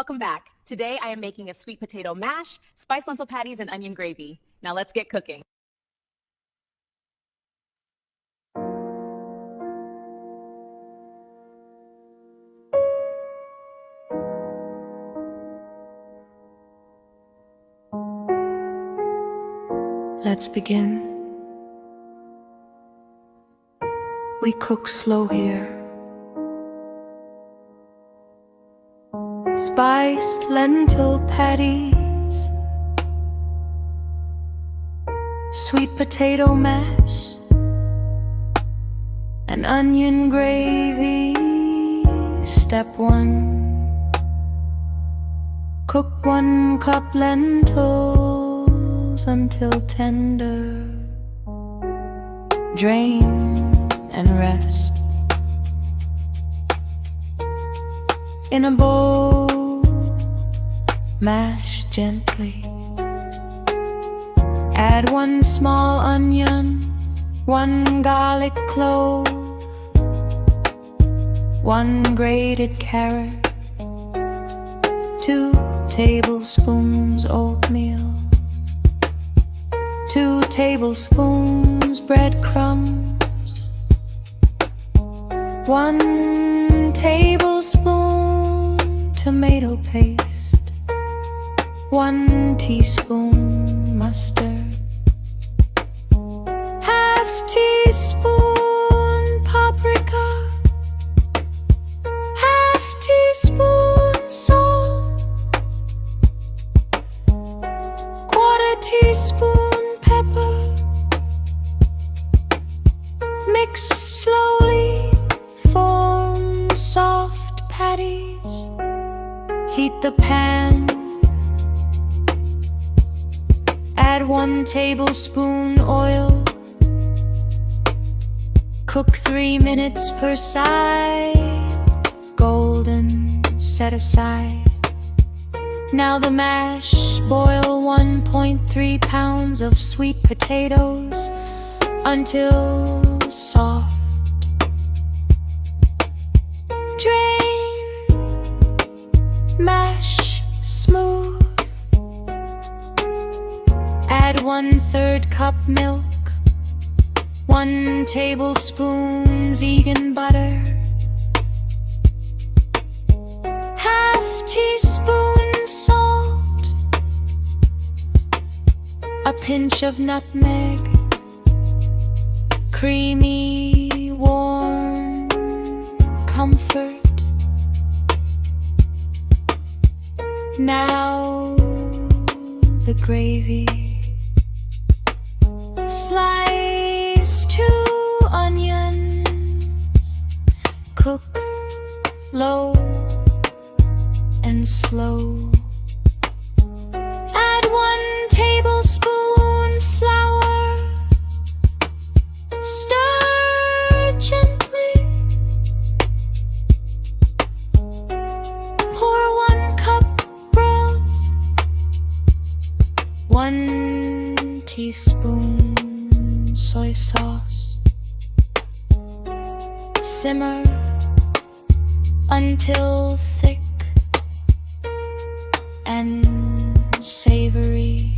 welcome back. Today I am making a sweet potato mash, spiced lentil patties, and onion gravy. Now let's get cooking. Let's begin. We cook slow here. Spiced lentil patties, sweet potato mash, and onion gravy. Step 1. Cook 1 cup lentils until tender. Drain and rest. In a bowl, mash gently. Add 1 small onion, 1 garlic clove, 1 grated carrot, 2 tablespoons oatmeal, 2 tablespoons breadcrumbs, 1 tablespoon tomato paste, 1 teaspoon mustard, ½ teaspoon paprika, ½ teaspoon salt, ¼ teaspoon pepper. Mix slowly, form soft patties. Heat the pan. Add 1 tablespoon oil. Cook 3 minutes per side. Golden, set aside. Now the mash. Boil 1.3 pounds of sweet potatoes until soft. Drain, mash smooth. Add 1/3 cup milk, 1 tablespoon vegan butter, ½ teaspoon salt, a pinch of nutmeg. Creamy, warm comfort. Now the gravy. Slice 2 onions. Cook low and slow. Add 1 tablespoon flour. Stir gently. Pour 1 cup broth. 1 teaspoon soy sauce. Simmer until thick and savory.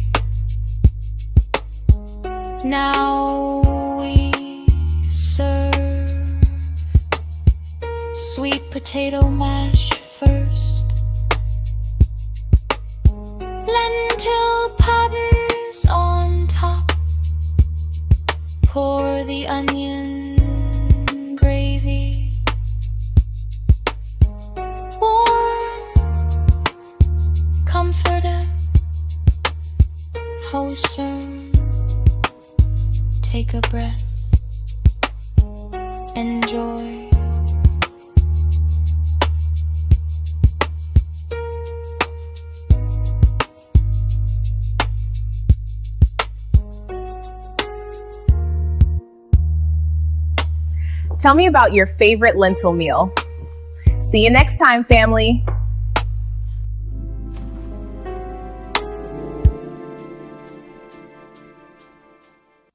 Now we serve. Sweet potato mash first. Lentil patties on top. Pour the onion gravy. Warm, comforting, wholesome. Take a breath. Enjoy. Tell me about your favorite lentil meal. See you next time, family.